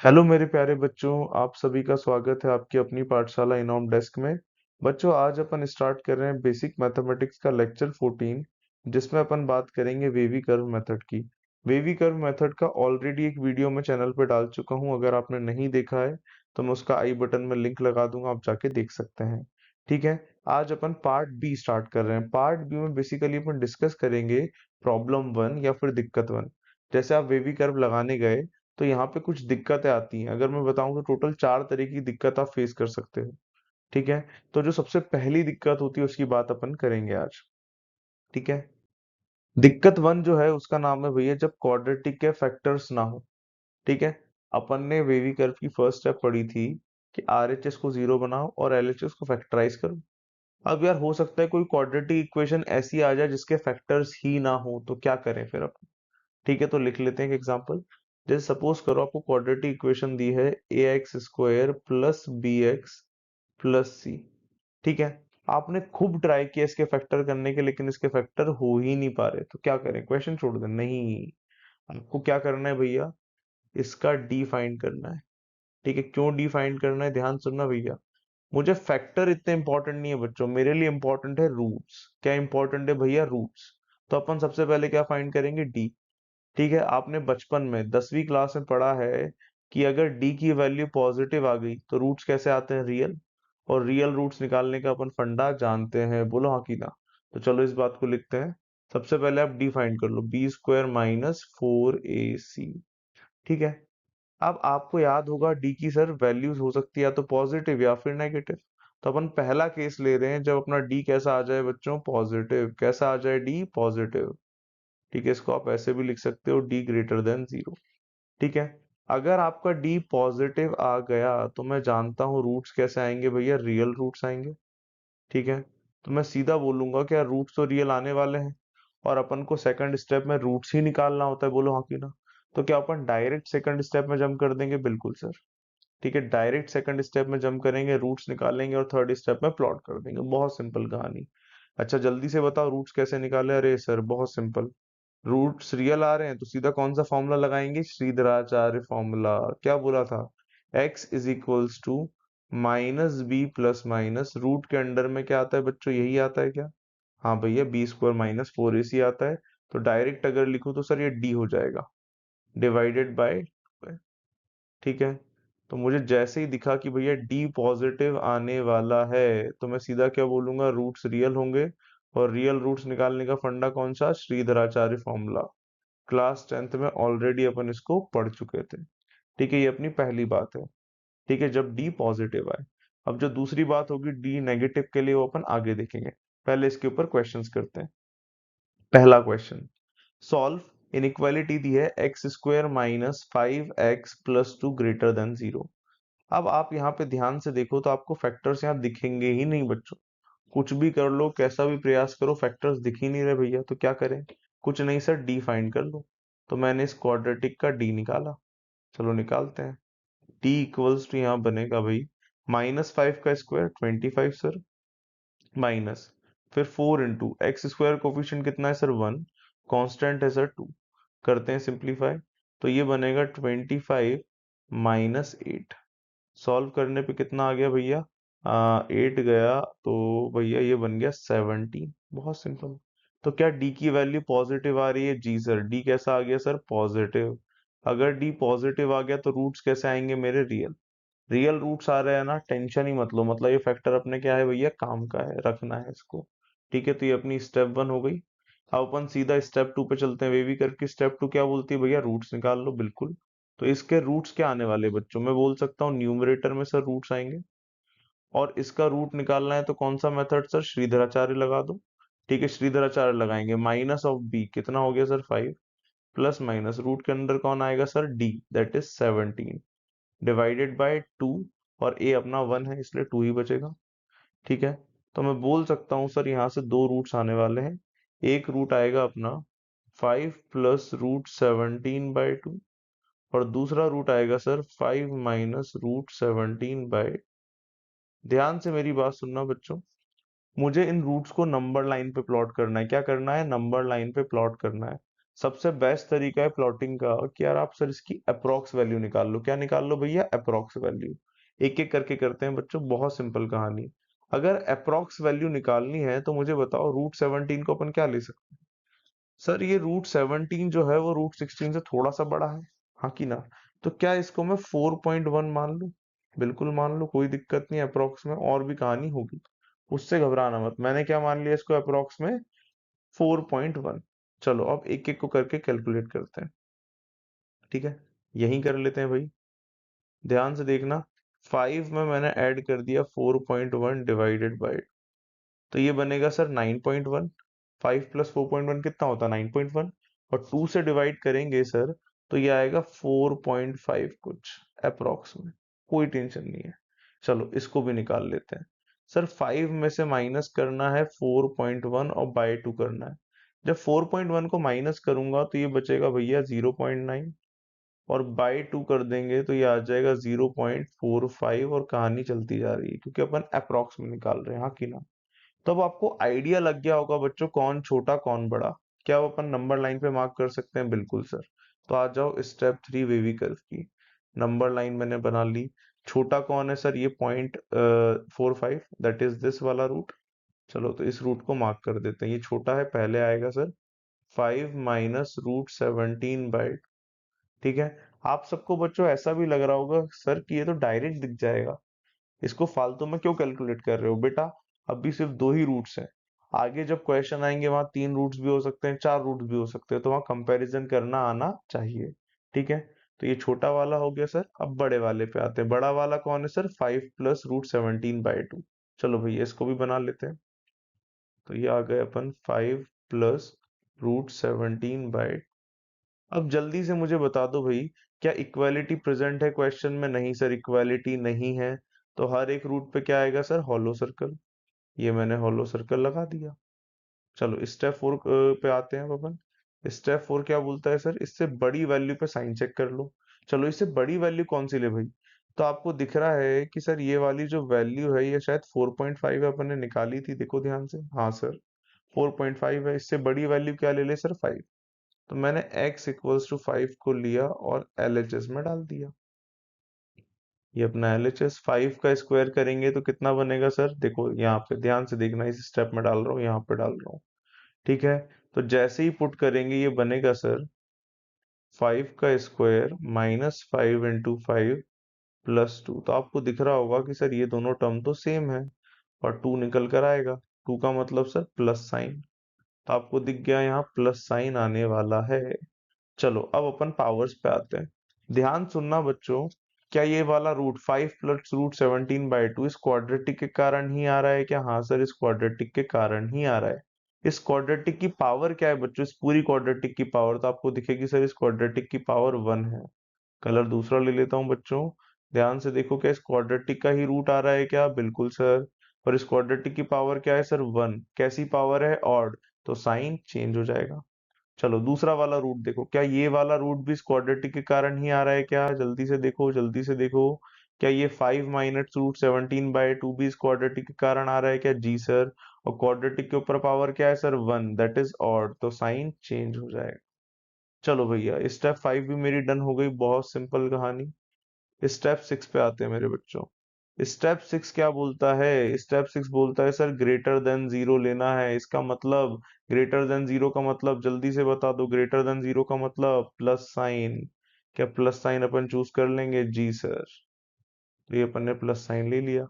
Hello मेरे प्यारे बच्चों, आप सभी का स्वागत है आपकी अपनी पाठशाला इनॉम डेस्क में। बच्चों, आज अपन स्टार्ट कर रहे हैं बेसिक मैथमेटिक्स का लेक्चर 14, जिसमें अपन बात करेंगे वेवी कर्व मेथड की। वेवी कर्व मेथड का ऑलरेडी एक वीडियो मैं चैनल पे डाल चुका हूं। अगर आपने नहीं देखा है तो मैं उसका आई बटन में लिंक लगा दूंगा, आप जाके देख सकते हैं। ठीक है। आज अपन पार्ट बी स्टार्ट कर रहे हैं। पार्ट बी में बेसिकली अपन डिस्कस करेंगे प्रॉब्लम 1 या फिर दिक्कत 1। जैसे आप वेवी कर्व लगाने गए तो यहाँ पे कुछ दिक्कतें आती हैं। अगर मैं बताऊं तो टोटल 4 तरह की दिक्कत आप फेस कर सकते हो। ठीक है। तो जो सबसे पहली दिक्कत होती है उसकी बात अपन करेंगे आज। ठीक है। दिक्कत 1 जो है उसका नाम है भैया, जब क्वाड्रेटिक के फैक्टर्स ना हो। ठीक है। अपन ने वेवी कर्व की फर्स्ट स्टेप पढ़ी थी कि आरएचएस को 0 बनाओ और एलएचएस को फैक्टराइज करो। अब यार हो सकता है कोई क्वाड्रेटिक इक्वेशन ऐसी आ जाए जिसके फैक्टर्स ही ना हो, तो क्या करें फिर अपन। ठीक है, तो लिख लेते हैं एक एग्जांपल। जैसे सपोज करो आपको क्वाड्रेटिक इक्वेशन दी है a x square plus b x plus c. ठीक है। आपने खूब ट्राई किया इसके फैक्टर करने के, लेकिन इसके फैक्टर हो ही नहीं पा रहे, तो क्या करें, क्वेश्चन छोड़ दें? नहीं, आपको क्या करना है भैया, इसका डी फाइंड करना है। ठीक है, क्यों डी फाइंड करना है, ध्यान सुनना भैया। मुझे फैक्टर इतने इंपॉर्टेंट नहीं है बच्चों, मेरे लिए इंपॉर्टेंट है रूट्स। क्या इंपॉर्टेंट है भैया? रूट्स। तो अपन सबसे पहले क्या फाइंड करेंगे? डी। ठीक है, आपने बचपन में 10वीं क्लास में पढ़ा है कि अगर डी की वैल्यू पॉजिटिव आ गई तो रूट्स कैसे आते हैं? रियल। और रियल रूट्स निकालने का अपन फंडा जानते हैं, बोलो हाँ की ना। तो चलो इस बात को लिखते हैं। सबसे पहले आप डी फाइंड कर लो, बी स्क्वायर माइनस 4ac। ठीक है। अब आपको याद होगा डी की सर वैल्यूज हो सकती है या तो पॉजिटिव या फिर नेगेटिव। तो अपन पहला केस ले रहे हैं जब अपना डी कैसा आ जाए बच्चों? पॉजिटिव। कैसा आ जाए? D positive. ठीक है, इसको आप ऐसे भी लिख सकते हो, डी ग्रेटर देन 0। ठीक है। अगर आपका डी पॉजिटिव आ गया तो मैं जानता हूँ रूट्स कैसे आएंगे भैया? रियल रूट्स आएंगे। ठीक है। तो मैं सीधा बोलूंगा क्या रूट्स तो रियल आने वाले हैं, और अपन को सेकंड स्टेप में रूट्स ही निकालना होता है, बोलो हाँ की ना। तो क्या अपन डायरेक्ट सेकंड स्टेप में जंप कर देंगे? बिल्कुल सर। ठीक है, डायरेक्ट सेकंड स्टेप में जंप करेंगे, रूट्स निकालेंगे और थर्ड स्टेप में प्लॉट कर देंगे। बहुत सिंपल कहानी। अच्छा जल्दी से बताओ रूट्स कैसे निकाले? अरे सर बहुत सिंपल। रूट्स रियल आ रहे हैं तो सीधा कौन सा फॉर्मूला लगाएंगे? श्रीधराचार्य फॉर्मूला। क्या बोला था? x is equals to minus b plus minus, root के अंडर में क्या आता है बच्चों? यही आता है क्या? हाँ भैया, बी स्क्वायर माइनस 4ac आता है। तो डायरेक्ट अगर लिखूं तो सर ये डी हो जाएगा, डिवाइडेड बाय। ठीक है। तो मुझे जैसे ही दिखा कि भैया डी पॉजिटिव आने वाला है तो मैं सीधा क्या बोलूंगा? रूट्स रियल होंगे। और रियल रूट्स निकालने का फंडा कौन सा? श्रीधराचार्य फॉर्मूला। क्लास 10th में ऑलरेडी अपन इसको पढ़ चुके थे। ठीक है, ये अपनी पहली बात है। ठीक है, जब डी पॉजिटिव आए। अब जो दूसरी बात होगी डी नेगेटिव के लिए, वो अपन आगे देखेंगे। पहले इसके ऊपर क्वेश्चंस करते हैं। पहला क्वेश्चन, सॉल्व इनइक्वालिटी दी है x square minus 5x plus 2 greater than 0। अब आप यहाँ पे ध्यान से देखो तो आपको फैक्टर्स यहाँ दिखेंगे ही नहीं बच्चों। कुछ भी कर लो, कैसा भी प्रयास करो, फैक्टर्स दिख ही नहीं रहे भैया, तो क्या करें? कुछ नहीं सर, डी फाइंड कर लो। तो मैंने इस क्वाड्रेटिक का डी निकाला। चलो निकालते हैं। डी इक्वल्स टू यहाँ बनेगा भाई -5 का स्क्वायर 25 सर, माइनस फिर 4 इंटू एक्स स्क्वायर कोफिशिएंट कितना है सर? 1। कांस्टेंट है सर 2। करते हैं सिंप्लीफाई। तो ये बनेगा 25 माइनस 8। सॉल्व करने पे कितना आ गया भैया? 8 गया तो भैया ये बन गया 17। बहुत सिंपल। तो क्या डी की वैल्यू पॉजिटिव आ रही है? जी सर, डी कैसा आ गया सर? पॉजिटिव। अगर डी पॉजिटिव आ गया तो रूट्स कैसे आएंगे मेरे? रियल। रियल रूट्स आ रहे हैं ना, टेंशन ही मत लो, मतलब ये फैक्टर अपने क्या है भैया? काम का है, रखना है इसको। ठीक है, तो ये अपनी स्टेप 1 हो गई। अब अपन सीधा स्टेप 2 पे चलते हैं। वेवी करके स्टेप 2 क्या बोलती है भैया? रूट्स निकाल लो। बिल्कुल। तो इसके रूट्स क्या आने वाले बच्चों? मैं बोल सकता हूँ न्यूमरेटर में सर रूट्स आएंगे। और इसका रूट निकालना है तो कौन सा मेथड सर? श्रीधराचार्य लगा दो। ठीक है, श्रीधराचार्य लगाएंगे। माइनस ऑफ बी कितना हो गया सर? 5। प्लस माइनस रूट के अंदर कौन आएगा sir? D, that is 17, divided by 2। और ए अपना 1 है इसलिए 2 ही बचेगा। ठीक है। तो मैं बोल सकता हूँ सर यहाँ से दो रूट्स आने वाले हैं। एक रूट आएगा अपना 5 प्लस रूट 17/2, और दूसरा रूट आएगा सर 5 माइनस रूट 17/। ध्यान से मेरी बात सुनना बच्चों, मुझे इन रूट्स को नंबर लाइन पे प्लॉट करना है। क्या करना है? नंबर लाइन पे प्लॉट करना है। सबसे बेस्ट तरीका है प्लॉटिंग का कि यार आप सर इसकी अप्रोक्स वैल्यू निकाल लो। क्या निकाल लो भैया? Approx value. एक एक करके करते हैं बच्चों, बहुत सिंपल कहानी। अगर अप्रोक्स वैल्यू निकालनी है तो मुझे बताओ रूट 17 को अपन क्या ले सकते हैं? सर ये रूट 17 जो है वो रूट 16 से थोड़ा सा बड़ा है, हाँ कि ना? तो क्या इसको मैं 4.1 मान लूं? बिल्कुल मान लो, कोई दिक्कत नहीं। अप्रोक्स में और भी कहानी होगी, उससे घबराना मत। मैंने क्या मान लिया इसको अप्रोक्स में? 4.1। चलो अब एक एक को करके कैलकुलेट करते हैं, ठीक है? यही कर लेते हैं भाई, ध्यान से देखना। 5 में मैंने ऐड कर दिया 4.1 डिवाइडेड बाय, तो ये बनेगा सर 9.1। 5 + 4.1 कितना होता है? 9.1। और 2 से डिवाइड करेंगे सर तो ये आएगा 4.5 कुछ अप्रोक्स में। कोई टेंशन नहीं है, चलो इसको भी निकाल लेते हैं। सर 5 में से माइनस करना है 4.1 और बाय 2 करना है। जब 4.1 को माइनस करूंगा तो ये बचेगा भैया 0.9, और बाय 2 कर देंगे तो ये आ जाएगा 0.45, और कहानी चलती जा रही है क्योंकि अपन अप्रोक्स में निकाल रहे हैं, हाँ कि ना? तो अब आपको आइडिया लग गया होगा बच्चों कौन छोटा कौन बड़ा। क्या वो अपन नंबर लाइन पे मार्क कर सकते हैं? बिल्कुल सर। तो आ जाओ स्टेप 3 वेवी कर्व की। नंबर लाइन मैंने बना ली। छोटा कौन है सर? ये 0.45, दैट इज दिस वाला रूट। चलो तो इस रूट को मार्क कर देते हैं, ये छोटा है। पहले आएगा सर 5 माइनस रूट 17 बाय, ठीक है? आप सबको बच्चों ऐसा भी लग रहा होगा सर कि ये तो डायरेक्ट दिख जाएगा, इसको फालतू में क्यों कैलकुलेट कर रहे हो बेटा? अभी सिर्फ दो ही रूट्स हैं, आगे जब क्वेश्चन आएंगे वहां 3 रूट्स भी हो सकते हैं, 4 रूट्स भी हो सकते हैं, तो वहां कंपैरिजन करना आना चाहिए, ठीक है? तो ये छोटा वाला हो गया सर। अब बड़े वाले पे आते हैं। बड़ा वाला कौन है सर? 5 + root 17 bye 2। चलो भैया इसको भी बना लेते हैं। तो ये आ गए अपन 5 + रूट 17 बाय। अब जल्दी से मुझे बता दो भाई, क्या इक्वालिटी प्रेजेंट है क्वेश्चन में? नहीं सर, इक्वालिटी नहीं है। तो हर एक रूट पे क्या आएगा सर? Hollow circle. ये मैंने हॉलो सर्कल लगा दिया। चलो स्टेप 4 पे आते हैं अब अपन। स्टेप 4 क्या बोलता है सर? इससे बड़ी वैल्यू पे साइन चेक कर लो। चलो इससे बड़ी वैल्यू कौन सी ले भाई? तो आपको दिख रहा है कि सर ये वाली जो वैल्यू है ये शायद 4.5 है, अपन ने निकाली थी, देखो ध्यान से। हाँ सर 4.5 है। इससे बड़ी वैल्यू क्या ले ले सर? 5। तो मैंने x = 5 को लिया और LHS में डाल दिया। ये अपना LHS 5 का स्क्वायर करेंगे तो कितना बनेगा सर? देखो यहाँ पे ध्यान से देखना, इस स्टेप में डाल रहा हूँ, यहाँ पे डाल रहा हूँ, ठीक है? तो जैसे ही पुट करेंगे ये बनेगा सर 5 का स्क्वायर -5 × 5 + 2। तो आपको दिख रहा होगा कि सर ये दोनों टर्म तो सेम है, और 2 निकल कर आएगा। 2 का मतलब सर प्लस साइन। तो आपको दिख गया यहाँ प्लस साइन आने वाला है। चलो अब अपन पावर्स पे आते हैं, ध्यान सुनना बच्चों। क्या ये वाला रूट 5 + रूट 17 बाय 2 इस क्वाड्रेटिक के कारण ही आ रहा है क्या? हाँ सर इस क्वाड्रेटिक के कारण ही आ रहा है। इस क्वाड्रेटिक की पावर क्या है बच्चों? इस पूरी क्वाड्रेटिक की पावर तो आपको दिखेगी सर, इस क्वाड्रेटिक की पावर 1 है। कलर दूसरा ले लेता हूँ बच्चों, ध्यान से देखो। क्या इस क्वाड्रेटिक का ही रूट आ रहा है क्या? बिल्कुल सर। और इस क्वाड्रेटिक की पावर क्या है सर? 1। कैसी पावर है? ऑड। तो साइन चेंज हो जाएगा। चलो दूसरा वाला रूट देखो, क्या ये वाला रूट भी इस क्वाड्रेटिक के कारण ही आ रहा है क्या? जल्दी से देखो, जल्दी से देखो। क्या ये 5 - रूट 17 बाय 2 भी इस क्वाड्रेटिक के कारण आ रहा है क्या? जी सर। और क्वाड्रेटिक के ऊपर पावर क्या है सर? 1, दैट इज ऑड, तो साइन चेंज हो जाएगा। चलो भैया स्टेप 5 भी मेरी डन हो गई, बहुत सिंपल कहानी। स्टेप 6 पे आते हैं मेरे बच्चों। स्टेप 6 क्या बोलता है? स्टेप 6 बोलता है सर ग्रेटर देन जीरो लेना है। इसका मतलब ग्रेटर देन जीरो का मतलब जल्दी से बता दो। ग्रेटर देन जीरो का मतलब प्लस साइन। क्या प्लस साइन अपन चूज कर लेंगे? जी सर। तो ये अपन ने प्लस साइन ले लिया।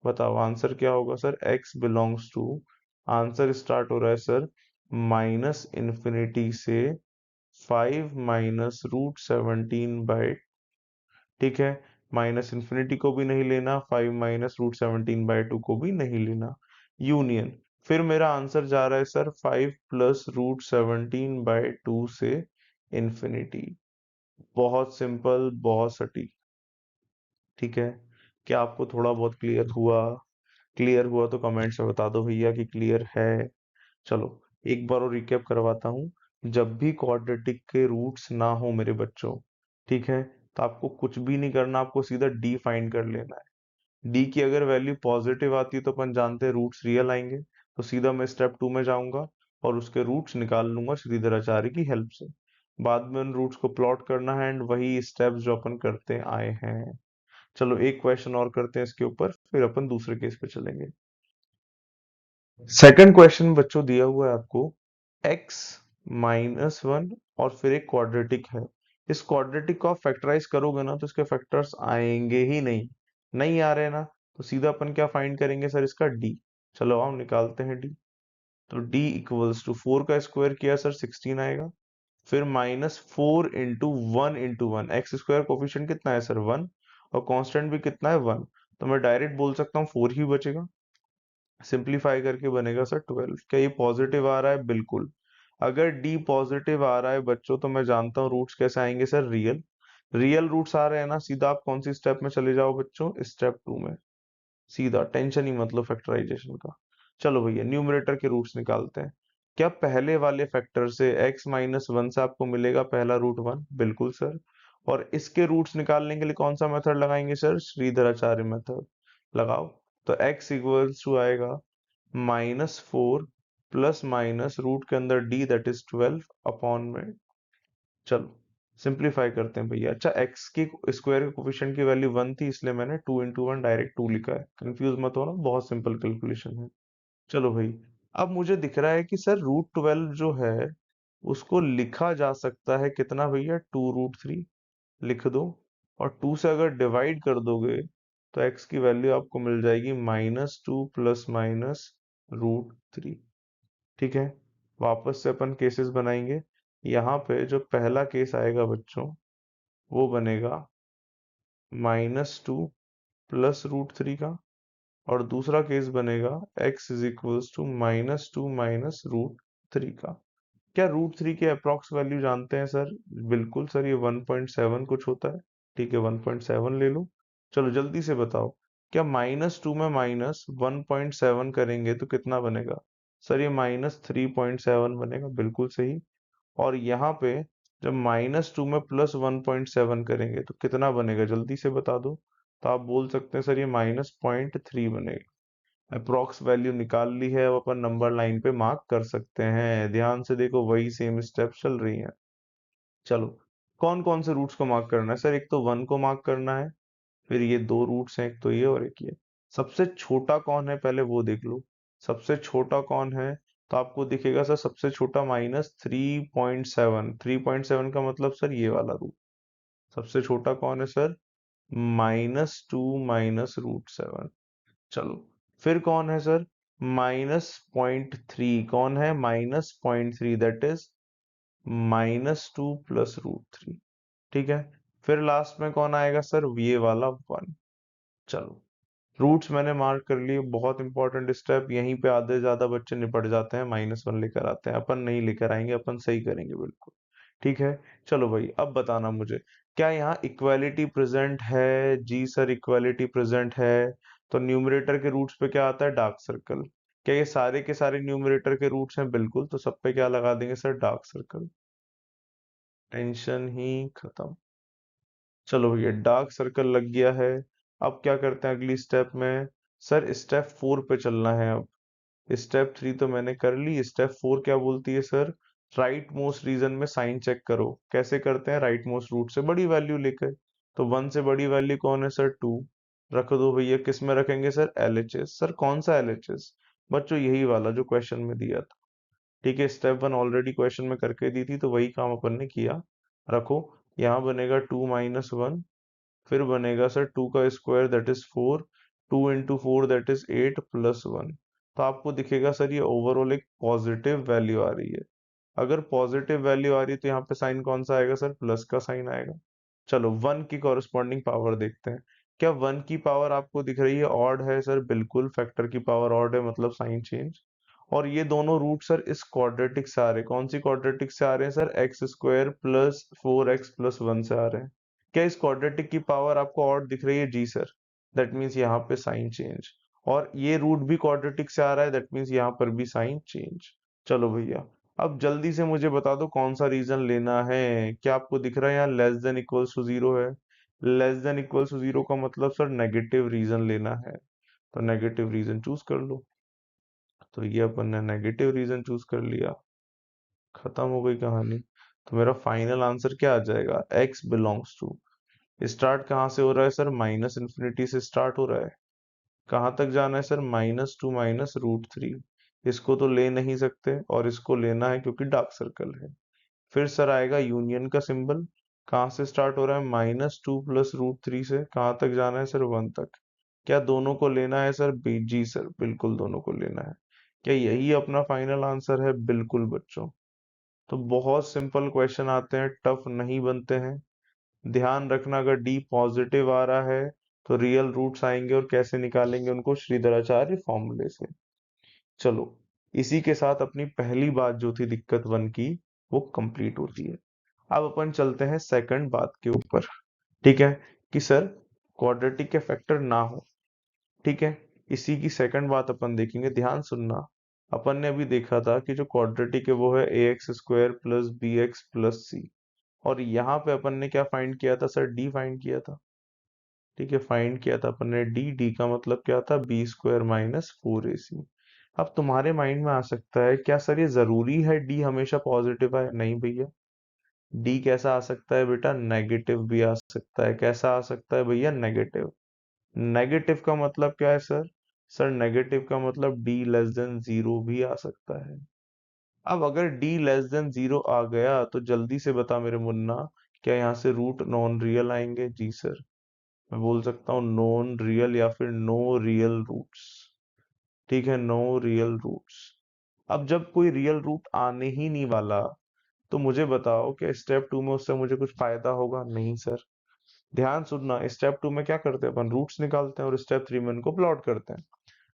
बताओ आंसर क्या होगा sir? x belongs to, answer start हो रहा है सर -इन्फिनिटी से 5 - रूट 17 बाय, ठीक है? माइनस इन्फिनिटी को भी नहीं लेना, 5 - रूट 17 बाय 2 को भी नहीं लेना, यूनियन। फिर मेरा आंसर जा रहा है सर 5 + रूट 17 बाय 2 से इन्फिनिटी। बहुत सिंपल, बहुत सटीक, ठीक है? क्या आपको थोड़ा बहुत क्लियर हुआ? क्लियर हुआ तो कमेंट्स में बता दो भैया कि क्लियर है। चलो एक बार और रिकैप करवाता हूँ। जब भी क्वाड्रेटिक के रूट्स ना हो मेरे बच्चों, ठीक है, तो आपको कुछ भी नहीं करना, आपको सीधा डी फाइंड कर लेना है। डी की अगर वैल्यू पॉजिटिव आती है तो अपन जानते हैं रूट्स रियल आएंगे, तो सीधा मैं स्टेप 2 में जाऊंगा। और उसके रूट्स निकाल लूंगा श्रीधराचार्य की हेल्प से। बाद में उन रूट्स को प्लॉट करना है एंड वही स्टेप्स जो अपन करते आए हैं। चलो एक क्वेश्चन और करते हैं इसके ऊपर, फिर अपन दूसरे केस पे चलेंगे। सेकंड क्वेश्चन बच्चों दिया हुआ है आपको, x -1 और फिर एक क्वाड्रेटिक है। इस क्वाड्रेटिक को आप फैक्टराइज करोगे ना तो इसके फैक्टर्स आएंगे ही नहीं। नहीं आ रहे ना, तो सीधा अपन क्या फाइंड करेंगे सर, इसका d। चलो आओ निकालते हैं d। तो d इक्वल्स टू 4 का स्क्वायर किया सर 16 आएगा, फिर -4 × 1 × 1, एक्स स्क्वायर कोफिशिएंट कितना है सर 1, और कांस्टेंट भी कितना है 1, तो मैं डायरेक्ट बोल सकता हूँ 4 ही बचेगा। सिंपलीफाई करके बनेगा सर 12। क्या ये पॉजिटिव आ रहा है? बिल्कुल। अगर डी पॉजिटिव आ रहा है बच्चों, तो मैं जानता हूँ रूट्स कैसे आएंगे सर, रियल। रियल रूट्स आ रहे हैं ना, सीधा आप कौन सी स्टेप में चले जाओ बच्चों, स्टेप 2 में। सीधा, टेंशन ही मतलब फैक्टराइजेशन का। चलो भैया न्यूमरेटर के रूट्स निकालते हैं। क्या पहले वाले फैक्टर से x-1 से आपको मिलेगा पहला रूट 1? बिल्कुल सर। और इसके रूट्स निकालने के लिए कौन सा मेथड लगाएंगे सर, श्रीधराचार्य मेथड। लगाओ। तो x इक्वल्स टू आएगा -4 प्लस माइनस रूट के अंदर d दैट इज 12 अपॉन में। चलो सिंपलीफाई करते हैं भैया। अच्छा, x की स्क्वायर के कोफिशिएंट की वैल्यू 1 थी, इसलिए मैंने 2 × 1 डायरेक्ट 2 लिखा है। कंफ्यूज मत होना, बहुत सिंपल कैलकुलेशन है। चलो भाई, अब मुझे दिख रहा है कि सर √12 जो है उसको लिखा जा सकता है कितना भैया, 2√3 लिख दो। और 2 से अगर डिवाइड कर दोगे तो x की वैल्यू आपको मिल जाएगी -2 प्लस माइनस √3। ठीक है, वापस से अपन केसेस बनाएंगे। यहाँ पे जो पहला केस आएगा बच्चों, वो बनेगा -2 प्लस √3 का, और दूसरा केस बनेगा x is equals to -2 minus √3 का। क्या √3 के अप्रॉक्स वैल्यू जानते हैं सर? बिल्कुल सर, ये 1.7 कुछ होता है। ठीक है, 1.7 ले लो। चलो जल्दी से बताओ, क्या -2 में -1.7 करेंगे तो कितना बनेगा? सर ये -3.7 बनेगा, बिल्कुल सही। और यहाँ पे जब -2 में +1.7 करेंगे तो कितना बनेगा, जल्दी से बता दो। तो आप बोल सकते हैं सर ये -0.3 बनेगा। अप्रॉक्स वैल्यू निकाल ली है, अब अपन नंबर लाइन पे मार्क कर सकते हैं। ध्यान से देखो, वही सेम स्टेप्स चल रही हैं। चलो, कौन कौन से रूट्स को मार्क करना है सर? एक तो 1 को मार्क करना है, फिर ये दो रूट्स हैं, एक तो ये और एक ये। सबसे छोटा कौन है पहले वो देख लो। सबसे छोटा कौन है? तो आपको दिखेगा सर सबसे छोटा -3.7। 3.7 का मतलब सर ये वाला रूट। सबसे छोटा कौन है सर? -2 माइनस √7। चलो, फिर कौन है सर? -0.3। कौन है? -0.3, दैट इज -2 प्लस √3। ठीक है, फिर लास्ट में कौन आएगा सर? ये वाला 1। चलो, रूट्स मैंने मार्क कर लिए। बहुत इंपॉर्टेंट स्टेप, यहीं पे आधे ज्यादा बच्चे निपट जाते हैं, -1 लेकर आते हैं। अपन नहीं लेकर आएंगे, अपन सही करेंगे बिल्कुल। ठीक है, चलो भाई अब बताना मुझे, क्या यहाँ इक्वालिटी प्रेजेंट है? जी सर, इक्वालिटी प्रेजेंट है। तो न्यूमरेटर के रूट्स पे क्या आता है? Dark circle. क्या ये सारे के सारे न्यूमरेटर के रूट्स हैं? बिल्कुल। तो सब पे क्या लगा देंगे सर? Dark circle. टेंशन ही खत्म। चलो भैया, डार्क सर्कल लग गया है। अब क्या करते हैं अगली स्टेप में? सर स्टेप 4 पे चलना है अब। स्टेप 3 तो मैंने कर ली, स्टेप 4 क्या बोलती है सर? राइट मोस्ट रीजन में साइन चेक करो। कैसे करते हैं? राइट मोस्ट रूट से बड़ी वैल्यू लेकर। तो 1 से बड़ी वैल्यू कौन है सर? 2। रख दो भैया, किस में रखेंगे सर? LHS। सर कौन सा LHS? बच्चों यही वाला जो क्वेश्चन में दिया था। ठीक है, स्टेप 1 ऑलरेडी क्वेश्चन में करके दी थी, तो वही काम अपन ने किया। रखो, यहाँ बनेगा 2 माइनस 1, फिर बनेगा सर 2 का square that is 4, 2 into 4 that is 8 plus 1। तो आपको दिखेगा सर ये ओवरऑल एक पॉजिटिव वैल्यू आ रही है। अगर पॉजिटिव वैल्यू आ रही है तो यहाँ पे साइन कौन सा आएगा सर? प्लस का साइन आएगा। चलो 1 की कॉरस्पॉन्डिंग पावर देखते हैं। क्या 1 की पावर आपको दिख रही है ऑड है सर? बिल्कुल, फैक्टर की पावर ऑड है, मतलब साइन चेंज। और ये दोनों रूट सर इस क्वाड्रेटिक से आ रहे हैं। कौन सी क्वाड्रेटिक से आ रहे हैं sir? X square plus 4x plus 1 से आ रहे हैं। क्या इस क्वाड्रेटिक की पावर आपको ऑड दिख रही है? जी सर। दैट मीन्स यहाँ पे साइन चेंज। और ये रूट भी क्वाड्रेटिक से आ रहा है, दैट मीन्स यहाँ पर भी साइन चेंज। चलो भैया, अब जल्दी से मुझे बता दो कौन सा रीजन लेना है। क्या आपको दिख रहा है यहाँ लेस देन इक्वल्स टू 0 है? लेस देन इक्वल्स टू 0 का मतलब सर नेगेटिव रीजन लेना है। तो नेगेटिव रीजन चूज कर लो। तो ये अपन ने नेगेटिव रीजन चूज कर लिया, खत्म हो गई कहानी। तो मेरा फाइनल आंसर क्या आ जाएगा, x बिलोंग्स टू, स्टार्ट कहाँ से हो रहा है सर, माइनस इन्फिनिटी से स्टार्ट हो रहा है, कहाँ तक जाना है सर, -2 - √3। इसको तो ले नहीं सकते और इसको लेना है क्योंकि डार्क सर्कल है। फिर सर आएगा यूनियन का सिंबल, कहाँ से स्टार्ट हो रहा है, -2 + √3 से, कहाँ तक जाना है सर, 1 तक। क्या दोनों को लेना है सर, जी सर, बिल्कुल दोनों को लेना है। क्या यही अपना फाइनल आंसर है, बिल्कुल बच्चों। तो बहुत सिंपल क्वेश्चन आते हैं, टफ नहीं बनते हैं। ध्यान रखना, अगर डी पॉजिटिव आ रहा है तो रियल रूट्स आएंगे, और कैसे निकालेंगे उनको, श्रीधराचार्य फॉर्मूले से। चलो, इसी के साथ अपनी पहली बात जो थी दिक्कत वन की, वो कंप्लीट होती है। अब अपन चलते हैं सेकंड बात के ऊपर, ठीक है, कि सर क्वाड्रेटिक के फैक्टर ना हो, ठीक है। इसी की सेकंड बात अपन देखेंगे, ध्यान सुनना। अपन ने अभी देखा था कि जो क्वाड्रेटिक है वो है ax² + bx + c, और यहाँ पे अपन ने क्या फाइंड किया था सर, डी फाइंड किया था, ठीक है, फाइंड किया था अपन ने डी। डी का मतलब क्या था, b² - 4ac। अब तुम्हारे माइंड में आ सकता है, क्या सर ये जरूरी है डी हमेशा पॉजिटिव आए, नहीं भैया। डी कैसा आ सकता है बेटा, नेगेटिव भी आ सकता है। कैसा आ सकता है भैया, नेगेटिव। नेगेटिव का मतलब क्या है सर, सर नेगेटिव का मतलब d <0 भी आ सकता है। अब अगर d<0 आ गया तो जल्दी से बता मेरे मुन्ना, क्या यहाँ से रूट नॉन रियल आएंगे, जी सर। मैं बोल सकता हूँ नॉन रियल या फिर नो रियल रूट्स, ठीक है, नो रियल रूट्स। अब जब कोई रियल रूट आने ही नहीं वाला, तो मुझे बताओ कि स्टेप 2 में उससे मुझे कुछ फायदा होगा, नहीं सर। ध्यान सुनना, स्टेप 2 में क्या करते हैं अपन, रूट्स निकालते हैं, और स्टेप 3 में इनको प्लॉट करते हैं।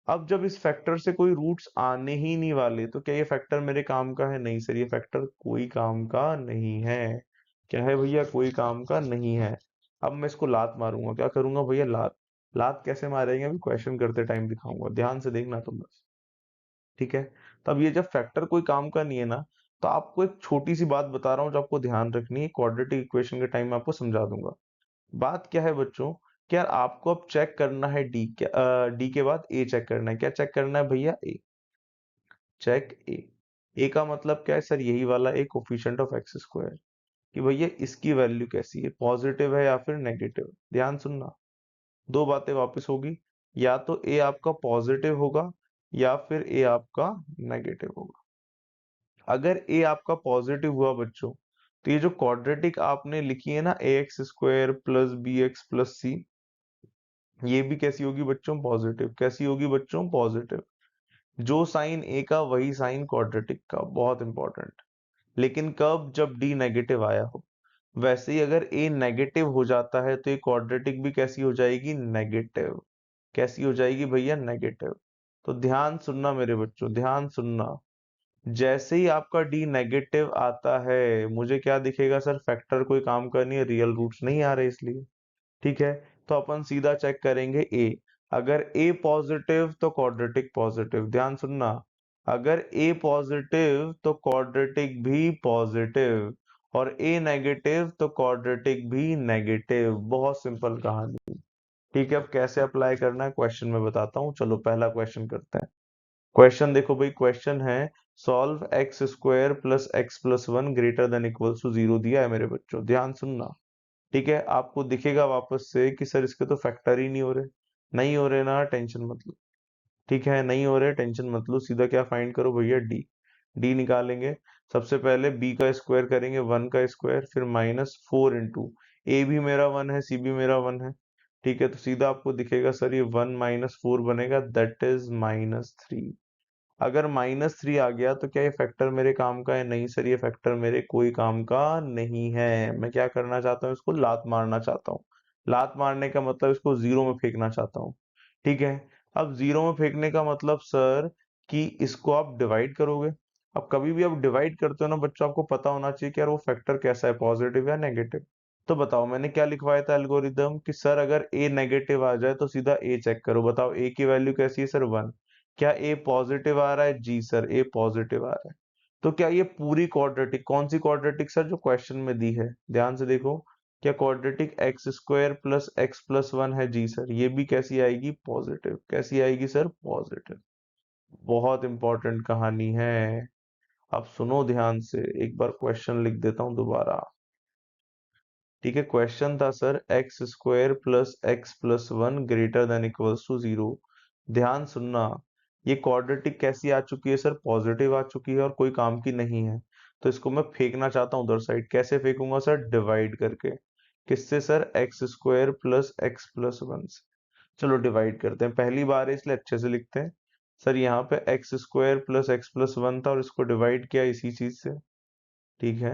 अब जब इस फैक्टर से कोई रूट्स आने ही नहीं वाले, तो क्या ये फैक्टर मेरे काम का है, नहीं सर, ये फैक्टर कोई काम का नहीं है। क्या है भैया, कोई काम का नहीं है। अब मैं इसको लात मारूंगा, क्या करूंगा भैया, लात। लात कैसे मारेंगे, अभी क्वेश्चन करते टाइम दिखाऊंगा, ध्यान से देखना तुम बस, ठीक है। तब ये जब फैक्टर कोई काम का नहीं है ना, तो आपको एक छोटी सी बात बता रहा हूँ जो आपको ध्यान रखनी है, क्वाड्रेटिक इक्वेशन के टाइम में आपको समझा दूंगा। बात क्या है बच्चों, कि यार आपको अब चेक करना है डी, क्या डी के बाद ए चेक करना है, क्या चेक करना है भैया, ए। चेक ए। ए का मतलब क्या है सर, यही वाला ए, कोफिशिएंट ऑफ x², कि भैया इसकी वैल्यू कैसी है, पॉजिटिव है या फिर नेगेटिव। ध्यान सुनना, दो बातें वापस होगी, या तो ए आपका पॉजिटिव होगा या फिर ए आपका नेगेटिव होगा। अगर ए आपका पॉजिटिव हुआ बच्चों, तो ये जो क्वाड्रेटिक आपने लिखी है ना, ax² + bx + c, ये भी कैसी होगी बच्चों, पॉजिटिव। कैसी होगी बच्चों, पॉजिटिव। जो साइन ए का वही साइन क्वाड्रेटिक का, बहुत इंपॉर्टेंट। लेकिन कब, जब डी नेगेटिव आया हो। वैसे ही अगर ए नेगेटिव हो जाता है तो ये क्वाड्रेटिक भी कैसी हो जाएगी, नेगेटिव। कैसी हो जाएगी भैया, नेगेटिव। तो ध्यान सुनना मेरे बच्चों, ध्यान सुनना। जैसे ही आपका डी नेगेटिव आता है, मुझे क्या दिखेगा सर, फैक्टर कोई काम का नहीं है, रियल रूट्स नहीं आ रहे इसलिए, ठीक है। तो अपन सीधा चेक करेंगे ए। अगर ए पॉजिटिव तो क्वाड्रेटिक पॉजिटिव, ध्यान सुनना। अगर ए पॉजिटिव तो क्वाड्रेटिक भी पॉजिटिव, और ए नेगेटिव तो क्वाड्रेटिक भी नेगेटिव। बहुत सिंपल कहानी, ठीक है। अब कैसे अप्लाई करना है क्वेश्चन में बताता हूँ, चलो पहला क्वेश्चन करते हैं। क्वेश्चन देखो भाई, क्वेश्चन है, सॉल्व x² + x + 1 > 0 दिया है मेरे बच्चों, ध्यान सुनना, ठीक है। आपको दिखेगा वापस से कि सर इसके तो फैक्टर ही नहीं हो रहे, नहीं हो रहे ना, टेंशन मत लो, ठीक है, नहीं हो रहे, टेंशन मत लो। सीधा क्या फाइंड करो भैया, डी। डी निकालेंगे, सबसे पहले b का स्क्वायर करेंगे, 1 का स्क्वायर, फिर -4 इंटू, ए भी मेरा 1 है, सी भी मेरा 1 है, ठीक है। तो सीधा आपको दिखेगा सर ये 1 - 4 बनेगा, दैट इज -3। अगर -3 आ गया तो क्या ये फैक्टर मेरे काम का है, नहीं सर, ये फैक्टर मेरे कोई काम का नहीं है। मैं क्या करना चाहता हूँ, इसको लात मारना चाहता हूँ। लात मारने का मतलब इसको जीरो में फेंकना चाहता हूँ, ठीक है। अब जीरो में फेंकने का मतलब सर, कि इसको आप डिवाइड करोगे। अब कभी भी आप डिवाइड करते हो ना बच्चों, आपको पता होना चाहिए कि यार वो फैक्टर कैसा है, पॉजिटिव या नेगेटिव। तो बताओ मैंने क्या लिखवाया था एल्गोरिदम, कि सर अगर ए नेगेटिव आ जाए तो सीधा ए चेक करो। बताओ ए की वैल्यू कैसी है सर, 1। क्या ए पॉजिटिव आ रहा है, जी सर, ए पॉजिटिव आ रहा है। तो क्या ये पूरी क्वाड्रेटिक, कौन सी क्वाड्रेटिक सर, जो क्वेश्चन में दी है, ध्यान से देखो। क्या क्वाड्रेटिक x² + x + 1 है, जी सर, ये भी कैसी आएगी, पॉजिटिव। कैसी आएगी सर, पॉजिटिव। बहुत इंपॉर्टेंट कहानी है। अब सुनो ध्यान से, एक बार क्वेश्चन लिख देता हूं दोबारा। ठीक है, क्वेश्चन था sir x square plus x plus one greater than equals to zero. ध्यान सुनना, ये क्वाड्रेटिक कैसी आ चुकी है सर? पॉजिटिव आ चुकी है और कोई काम की नहीं है। तो इसको मैं फेंकना चाहता हूँ उधर साइड। कैसे फेंकूंगा सर? डिवाइड करके। किससे sir? X square plus x plus one से। चलो डिवाइड करते हैं, पहली बार है इसलिए अच्छे से लिखते हैं। सर यहाँ पे x square plus x plus one था और इसको डिवाइड किया इसी चीज से। ठीक है,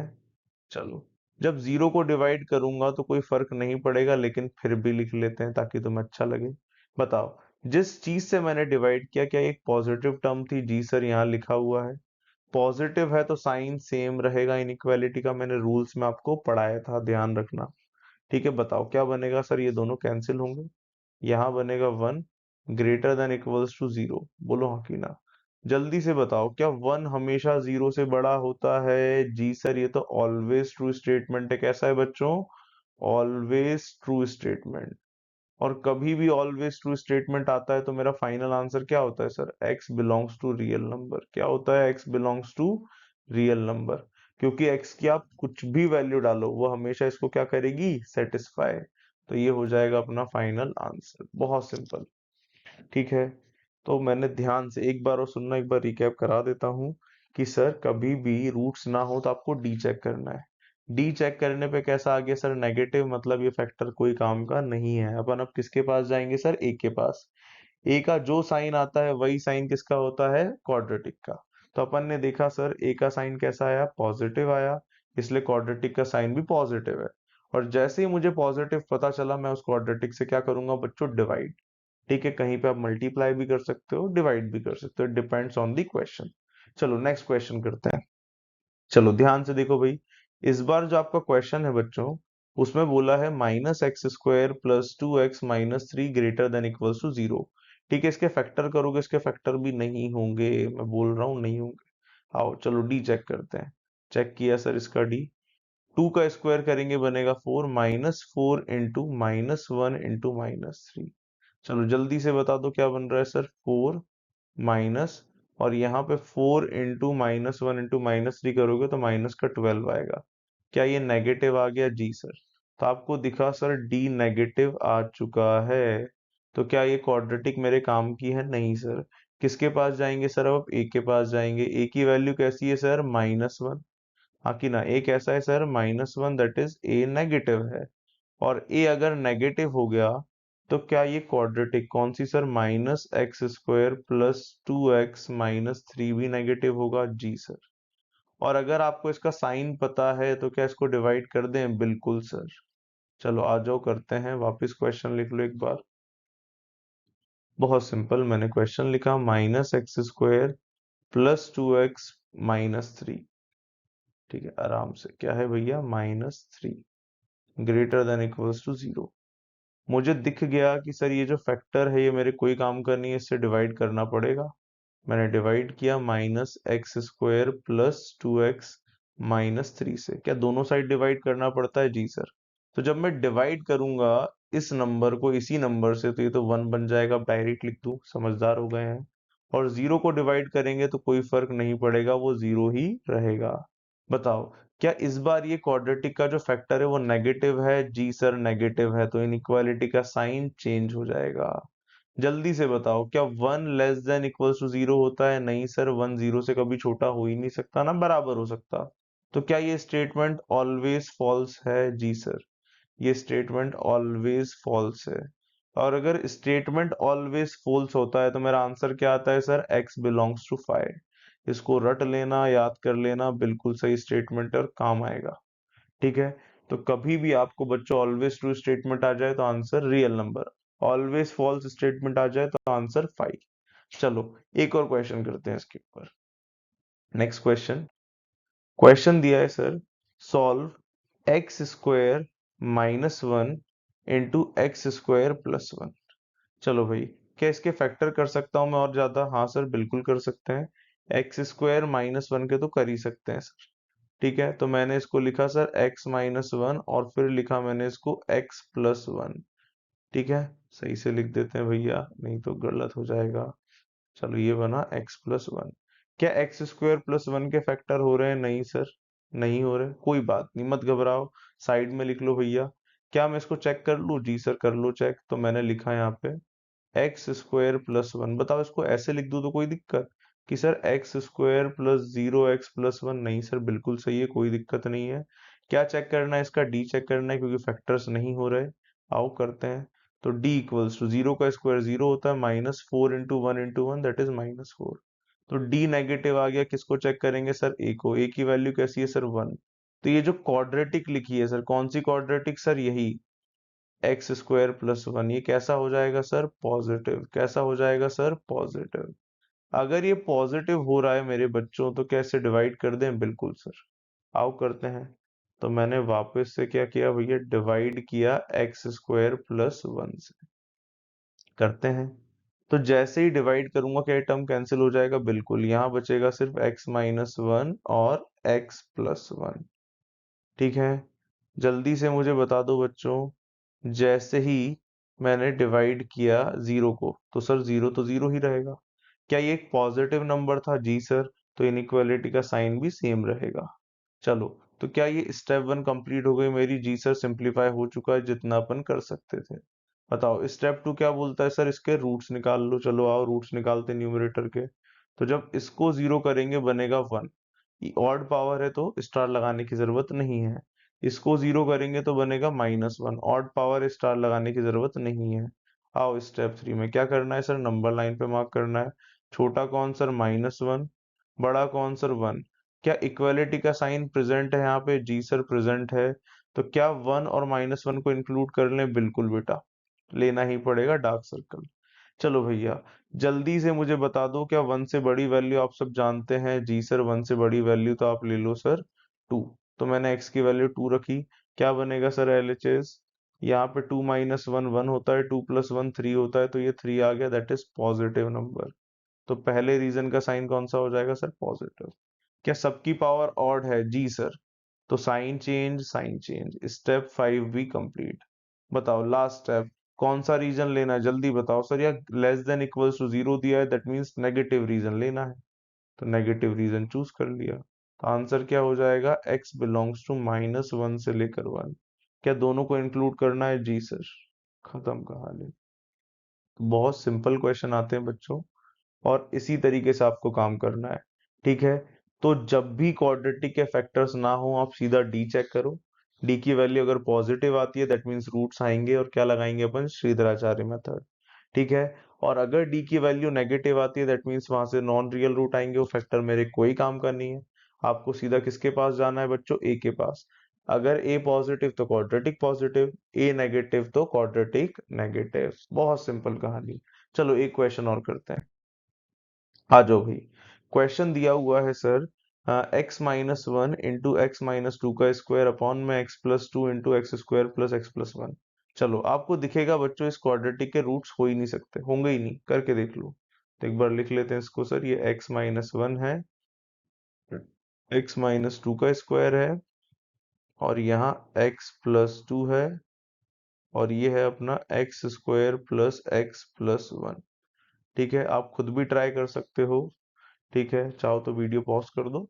चलो। जब जीरो को डिवाइड करूंगा तो कोई फर्क नहीं पड़ेगा, लेकिन फिर भी लिख लेते हैं ताकि तुम्हें अच्छा लगे। बताओ, जिस चीज से मैंने डिवाइड किया, क्या एक पॉजिटिव टर्म थी? जी सर, यहाँ लिखा हुआ है। पॉजिटिव है तो साइन सेम रहेगा इनइक्वालिटी का, मैंने रूल्स में आपको पढ़ाया था, ध्यान रखना। ठीक है, बताओ क्या बनेगा सर? ये दोनों कैंसिल होंगे, यहाँ बनेगा one greater than equals to zero. बोलो हाँ कि ना? जल्दी से बताओ, क्या वन हमेशा जीरो से बड़ा होता है? जी सर, ये तो ऑलवेज ट्रू स्टेटमेंट है। कैसा है बच्चों? Always true statement. और कभी भी ऑलवेज ट्रू स्टेटमेंट आता है तो मेरा फाइनल आंसर क्या होता है sir? X belongs to real number. क्या होता है? X belongs to real number. क्योंकि एक्स की आप कुछ भी वैल्यू डालो, वो हमेशा इसको क्या करेगी? सेटिस्फाई। तो ये हो जाएगा अपना फाइनल आंसर। बहुत सिंपल। ठीक है, तो मैंने ध्यान से एक बार और सुनना, एक बार रिकैप करा देता हूँ कि सर कभी भी रूट्स ना हो तो आपको डी चेक करना है। डी चेक करने पे कैसा आ गया सर? नेगेटिव, मतलब ये फैक्टर कोई काम का नहीं है। अपन अब किसके पास जाएंगे सर? ए के पास। ए का जो साइन आता है वही साइन किसका होता है? क्वाड्रेटिक का। तो अपन ने देखा सर ए का साइन कैसा आया? पॉजिटिव आया, इसलिए क्वाड्रेटिक का साइन भी पॉजिटिव है। और जैसे ही मुझे पॉजिटिव पता चला, मैं उस क्वाड्रेटिक से क्या करूंगा बच्चों? डिवाइड। ठीक है, कहीं पे आप मल्टीप्लाई भी कर सकते हो, डिवाइड भी कर सकते हो, डिपेंड्स ऑन द क्वेश्चन। चलो नेक्स्ट क्वेश्चन करते हैं। चलो ध्यान से देखो भाई, इस बार जो आपका क्वेश्चन है बच्चों, उसमें बोला है minus x square plus two x minus three greater than equals to zero. ठीक है, इसके फैक्टर करोगे, इसके फैक्टर भी नहीं होंगे, मैं बोल रहा हूँ नहीं होंगे। आओ चलो डी चेक करते हैं। चेक किया सर इसका डी। टू का स्क्वायर करेंगे बनेगा four, minus four into minus one into minus three. चलो जल्दी से बता दो क्या बन रहा है सर? फोर माइनस, और यहाँ पे four into minus one into minus three करोगे तो माइनस का 12 आएगा। क्या ये नेगेटिव आ गया? जी सर। तो आपको दिखा सर डी नेगेटिव आ चुका है। तो क्या ये क्वाड्रेटिक मेरे काम की है? नहीं सर। किसके पास जाएंगे सर? अब ए के पास जाएंगे। ए की वैल्यू कैसी है सर? Minus one. हाँ कि ना? ए कैसा है sir? Minus one, that is a negative है। और ए अगर नेगेटिव हो गया तो क्या ये क्वाड्रेटिक कौन सी sir? Minus x square plus two x minus three भी नेगेटिव होगा? जी सर। और अगर आपको इसका साइन पता है तो क्या इसको डिवाइड कर दें? बिल्कुल सर। चलो आ जाओ करते हैं, वापस क्वेश्चन लिख लो एक बार। बहुत सिंपल, मैंने क्वेश्चन लिखा minus x square plus two x minus three. ठीक है, आराम से। क्या है भैया? Minus three greater than equals to zero. मुझे दिख गया कि सर ये जो फैक्टर है ये मेरे कोई काम का नहीं है, इससे डिवाइड करना पड़ेगा। मैंने डिवाइड किया minus x square plus two x minus three से। क्या दोनों साइड डिवाइड करना पड़ता है? जी सर। तो जब मैं डिवाइड करूंगा इस नंबर को इसी नंबर से, तो ये तो वन बन जाएगा, डायरेक्ट लिख दूं, समझदार हो गए हैं। और जीरो को डिवाइड करेंगे तो कोई फर्क नहीं पड़ेगा, वो जीरो ही रहेगा। बताओ, क्या इस बार ये क्वाड्रेटिक का जो फैक्टर है वो नेगेटिव है? जी सर नेगेटिव है, तो इनइक्वालिटी का साइन चेंज हो जाएगा। जल्दी से बताओ, क्या one less than equals to zero होता है? नहीं सर, वन जीरो से कभी छोटा हो ही नहीं सकता ना, बराबर हो सकता। तो क्या ये स्टेटमेंट ऑलवेज फॉल्स है? जी सर, ये स्टेटमेंट ऑलवेज फॉल्स है। और अगर स्टेटमेंट ऑलवेज फॉल्स होता है तो मेरा आंसर क्या आता है sir? X belongs to five. इसको रट लेना, याद कर लेना, बिल्कुल सही स्टेटमेंट और काम आएगा। ठीक है, तो कभी भी आपको बच्चों ऑलवेज ट्रू स्टेटमेंट आ जाए तो answer real number, always false statement आ जाए तो आंसर फाइव। चलो एक और क्वेश्चन करते हैं इसके ऊपर। Next question. क्वेश्चन दिया है sir, solve x square minus one into x square plus one. चलो भाई, क्या इसके फैक्टर कर सकता हूं मैं और ज्यादा? हाँ सर, बिल्कुल कर सकते हैं। एक्स स्क्वायर माइनस वन के तो कर ही सकते हैं सर। ठीक है, तो मैंने इसको लिखा सर x माइनस वन, और फिर लिखा मैंने इसको x प्लस वन। ठीक है, सही से लिख देते हैं भैया, नहीं तो गलत हो जाएगा। चलो ये बना x+1। क्या x² + 1 के फैक्टर हो रहे हैं? नहीं सर, नहीं हो रहे। कोई बात नहीं, मत घबराओ, साइड में लिख लो भैया। क्या मैं इसको चेक कर लूँ? जी सर कर लो चेक। तो मैंने लिखा यहाँ पे x² + 1। बताओ इसको ऐसे लिख दूं तो कोई दिक्कत कि सर x² + 0x+1? नहीं सर, बिल्कुल सही है, कोई दिक्कत नहीं है। क्या चेक करना है? इसका d चेक करना है क्योंकि फैक्टर्स नहीं हो रहे। आओ करते हैं। तो d = 0 का स्क्वायर 0 होता है, -4 × 1 × 1 दैट इज -4। तो d नेगेटिव आ गया। किसको चेक करेंगे सर? a को। a की वैल्यू कैसी है सर? 1। तो ये जो क्वाड्रेटिक लिखी है सर, कौन सी क्वाड्रेटिक सर? यही x² + 1। ये कैसा हो जाएगा सर? पॉजिटिव। कैसा हो जाएगा सर? पॉजिटिव। अगर ये पॉजिटिव हो रहा है मेरे बच्चों तो कैसे डिवाइड कर दें? बिल्कुल सर। आओ करते हैं। तो मैंने वापस से क्या किया भैया? डिवाइड किया x² + 1 से। करते हैं। तो जैसे ही डिवाइड करूंगा क्या ये टर्म कैंसिल हो जाएगा? बिल्कुल। यहाँ बचेगा सिर्फ x-1 और x+1। ठीक है। जल्दी से मुझे बता दो बच्चों, जैसे ही मैंने डिवाइड किया 0 को तो सर 0 तो 0 ही रहेगा। क्या ये एक पॉजिटिव नंबर था? जी सर। तो इनइक्वालिटी का साइन भी सेम रहेगा। चलो, तो क्या ये स्टेप 1 कंप्लीट हो गई मेरी? जी सर, सिंप्लीफाई हो चुका है जितना अपन कर सकते थे। बताओ स्टेप 2 क्या बोलता है सर? इसके रूट्स निकाल लो। चलो आओ रूट्स निकालते हैं न्यूमरेटर के। तो जब इसको 0 करेंगे बनेगा 1। ऑड पावर है तो स्टार लगाने की जरूरत नहीं है। इसको 0 करेंगे तो बनेगा -1। ऑड पावर, स्टार लगाने की जरूरत नहीं है। आओ स्टेप 3 में क्या करना है सर? नंबर लाइन पे मार्क करना है। छोटा कौन सर? -1। बड़ा कौन सर? 1। क्या इक्वालिटी का साइन प्रेजेंट है यहाँ पे? जी सर प्रेजेंट है। तो क्या 1 और -1 को इंक्लूड कर लें? बिल्कुल बेटा, लेना ही पड़ेगा डार्क सर्कल। चलो भैया, जल्दी से मुझे बता दो, क्या 1 से बड़ी वैल्यू आप सब जानते हैं? जी सर, 1 से बड़ी वैल्यू तो आप ले लो सर 2। तो मैंने x की वैल्यू 2 रखी। क्या बनेगा सर LHS? यहाँ पे 2 - 1 1 होता है, 2 + 1 3 होता है, तो ये 3 आ गया, दैट इज पॉजिटिव नंबर। तो पहले रीजन का साइन कौन सा हो जाएगा सर? पॉजिटिव। क्या सबकी पावर ऑड है? जी सर। तो sign change, sign change. Step 5 भी कंप्लीट। बताओ लास्ट स्टेप कौन सा रीजन लेना है? जल्दी बताओ सर। या लेस देन इक्वल्स टू 0 दिया है, दैट मीन्स नेगेटिव रीजन लेना है। तो नेगेटिव रीजन चूज कर लिया। तो आंसर क्या हो जाएगा? x बिलोंग्स टू -1 से लेकर 1। क्या दोनों को इंक्लूड करना है? जी सर। खत्म कहानी। बहुत सिंपल क्वेश्चन आते हैं बच्चों, और इसी तरीके से आपको काम करना है। ठीक है। तो जब भी क्वाड्रेटिक के फैक्टर्स ना हो आप सीधा डी चेक करो। डी की वैल्यू अगर पॉजिटिव आती है दैट मीन्स रूट्स आएंगे, और क्या लगाएंगे अपन? श्रीधराचार्य मेथड। ठीक है। और अगर डी की वैल्यू नेगेटिव आती है दैट मीन्स वहां से नॉन रियल रूट आएंगे, वो फैक्टर मेरे कोई काम का नहीं है। आपको सीधा किसके पास जाना है बच्चों? ए के पास। अगर ए पॉजिटिव तो क्वाड्रेटिक पॉजिटिव, ए नेगेटिव तो क्वाड्रेटिक नेगेटिव। बहुत सिंपल कहानी। चलो एक क्वेश्चन और करते हैं। आ जाओ भाई। क्वेश्चन दिया हुआ है सर, x-1 × x-2 का स्क्वायर अपॉन में x+2 × x² + x+1। चलो आपको दिखेगा बच्चों इस क्वाड्रेटिक के रूट्स हो ही नहीं सकते, होंगे ही नहीं, करके देख लो। तो एक बार लिख लेते हैं इसको सर। ये x-1 है, x-2 का स्क्वायर है, और यहाँ x+2 है, और ये है अपना x² + x+1। ठीक है। आप खुद भी ट्राई कर सकते हो। ठीक है, चाहो तो वीडियो पॉज कर दो,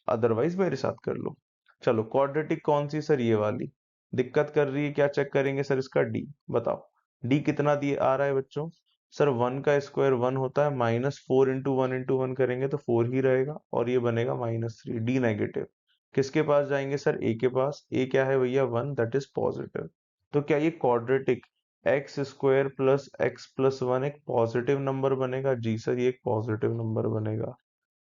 अदरवाइज मेरे साथ कर लो। चलो क्वाड्रेटिक कौन सी सर? ये वाली दिक्कत कर रही है। क्या चेक करेंगे सर? इसका डी। बताओ डी कितना दिए आ रहा है बच्चों? सर 1 का स्क्वायर 1 होता है, -4 × 1 × 1 करेंगे तो 4 ही रहेगा, और ये बनेगा -3। D negative. किसके पास जाएंगे सर? ए के पास। ए क्या है भैया? 1, दैट इज पॉजिटिव। तो क्या ये क्वाड्रेटिक x² + x+1 एक पॉजिटिव नंबर बनेगा? जी सर, ये एक पॉजिटिव नंबर बनेगा।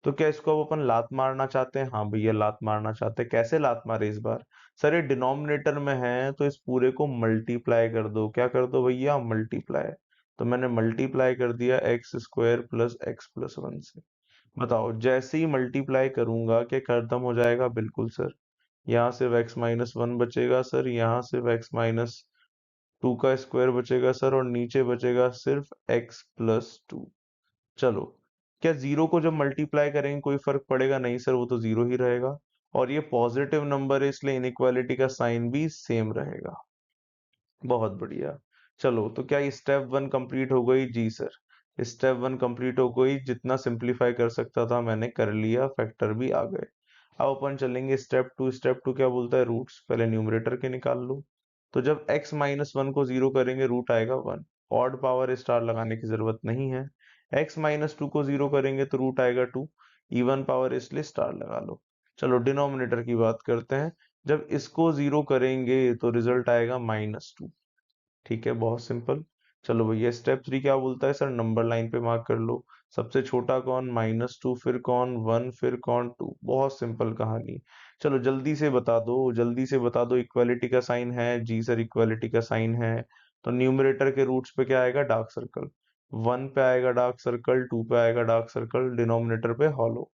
तो क्या इसको अब अपन लात मारना चाहते हैं? हाँ भैया लात मारना चाहते हैं। कैसे लात मारे इस बार? सर ये डिनोमिनेटर में है तो इस पूरे को मल्टीप्लाई कर दो। क्या कर दो भैया? मल्टीप्लाई। तो मैंने मल्टीप्लाई कर दिया x² + x+1 से। बताओ जैसे ही मल्टीप्लाई करूंगा क्या खत्म हो जाएगा? बिल्कुल सर। यहाँ सिर्फ x-1 बचेगा सर, यहाँ सिर्फ x-2 का स्क्वायर बचेगा सर, और नीचे बचेगा सिर्फ x+2। चलो, क्या जीरो को जब मल्टीप्लाई करेंगे कोई फर्क पड़ेगा? नहीं सर, वो तो जीरो ही रहेगा। और ये पॉजिटिव नंबर है इसलिए इनइक्वालिटी का साइन भी सेम रहेगा। बहुत बढ़िया। चलो, तो क्या ये स्टेप 1 कंप्लीट हो गई? जी सर। स्टेप 1 कंप्लीट हो गई, जितना सिंप्लीफाई कर सकता था मैंने कर लिया, फैक्टर भी आ गए। अब अपन चलेंगे स्टेप 2 क्या बोलता है, रूट्स पहले न्यूमरेटर के निकाल लो। तो जब x माइनस वन को जीरो करेंगे रूट आएगा 1, ऑड पावर स्टार लगाने की जरूरत नहीं है। x माइनस टू को जीरो करेंगे तो रूट आएगा 2, इवन पावर इसलिए स्टार लगा लो। चलो डिनोमिनेटर की बात करते हैं, जब इसको जीरो करेंगे तो रिजल्ट आएगा -2। ठीक है, बहुत सिंपल। चलो भैया स्टेप 3 क्या बोलता है सर, नंबर लाइन पे मार्क कर लो। सबसे छोटा कौन, -2, फिर कौन 1, फिर कौन 2। बहुत सिंपल कहानी। चलो जल्दी से बता दो, जल्दी से बता दो, इक्वालिटी का साइन है जी सर, इक्वालिटी का साइन है। तो न्यूमरेटर के रूट्स पे क्या आएगा, डार्क सर्कल। 1 पे आएगा डार्क सर्कल, 2 पे आएगा डार्क सर्कल, डिनोमिनेटर पे हॉलो।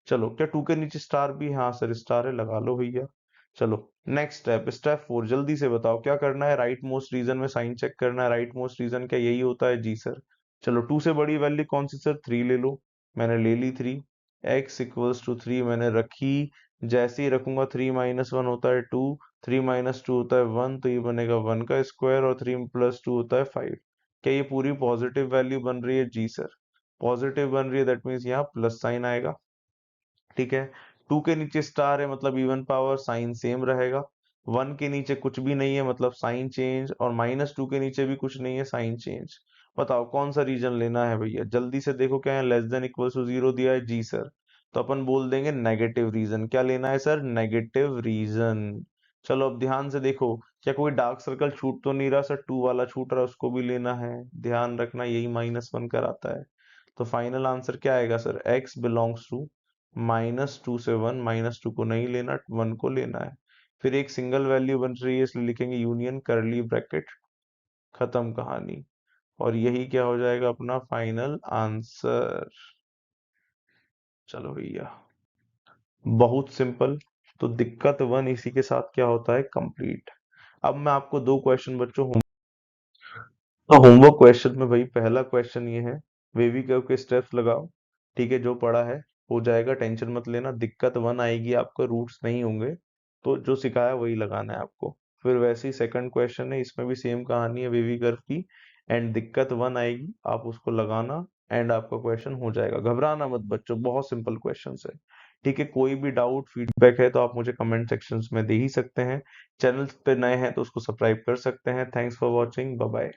चलो क्या 2 के नीचे स्टार भी, हाँ सर स्टार है, लगा लो भैया। चलो नेक्स्ट स्टेप 4 जल्दी से बताओ क्या करना है, राइट मोस्ट रीजन में साइन चेक करना है। राइट मोस्ट रीजन क्या यही होता है, जी सर। चलो 2 से बड़ी वैल्यू कौन सी सर, 3 ले लो। मैंने ले ली 3, x इक्वल्स टू 3 मैंने रखी। जैसे ही रखूंगा 3 माइनस वन होता है 2, 3 माइनस टू होता है 1, तो ये बनेगा 1 का स्क्वायर, और 3 प्लस 2 होता है 5। क्या ये पूरी पॉजिटिव वैल्यू बन रही है, जी सर पॉजिटिव बन रही है, दैट मीन्स यहाँ प्लस साइन आएगा। ठीक है, 2 के नीचे स्टार है मतलब इवन पावर, साइन सेम रहेगा। 1 के नीचे कुछ भी नहीं है मतलब साइन चेंज, और -2 के नीचे भी कुछ नहीं है, साइन चेंज। बताओ कौन सा रीजन लेना है भैया, जल्दी से देखो क्या है, less than equal to zero दिया है, जी सर। तो अपन बोल देंगे नेगेटिव रीजन। क्या लेना है सर, नेगेटिव रीजन। चलो अब ध्यान से देखो, क्या कोई डार्क सर्कल छूट तो नहीं रहा सर, 2 वाला छूट रहा है, उसको भी लेना है। ध्यान रखना यही -1 कराता है। तो फाइनल आंसर क्या आएगा सर, x बिलोंग्स टू -2 से 1, -2 को नहीं लेना, 1 को लेना है। फिर एक सिंगल वैल्यू बन रही है इसलिए लिखेंगे यूनियन करली ब्रैकेट, खत्म कहानी। और यही क्या हो जाएगा अपना फाइनल आंसर। चलो भैया बहुत सिंपल। तो दिक्कत 1 इसी के साथ क्या होता है, कंप्लीट। अब मैं आपको दो क्वेश्चन बच्चों, तो होमवर्क क्वेश्चन में भाई पहला क्वेश्चन ये है, वेवी कर्व के स्टेप्स लगाओ। ठीक है, जो पढ़ा है हो जाएगा, टेंशन मत लेना। दिक्कत 1 आएगी आपको, रूट्स नहीं होंगे, तो जो सिखाया वही लगाना है आपको। फिर वैसे ही सेकंड क्वेश्चन है, इसमें भी सेम कहानी है वेवी कर्व की, एंड दिक्कत 1 आएगी, आप उसको लगाना, एंड आपका क्वेश्चन हो जाएगा। घबराना मत बच्चों, बहुत सिंपल क्वेश्चन है। ठीक है, कोई भी डाउट फीडबैक है तो आप मुझे कमेंट सेक्शंस में दे ही सकते हैं। चैनल पे नए हैं तो उसको सब्सक्राइब कर सकते हैं। Thanks for watching, bye bye.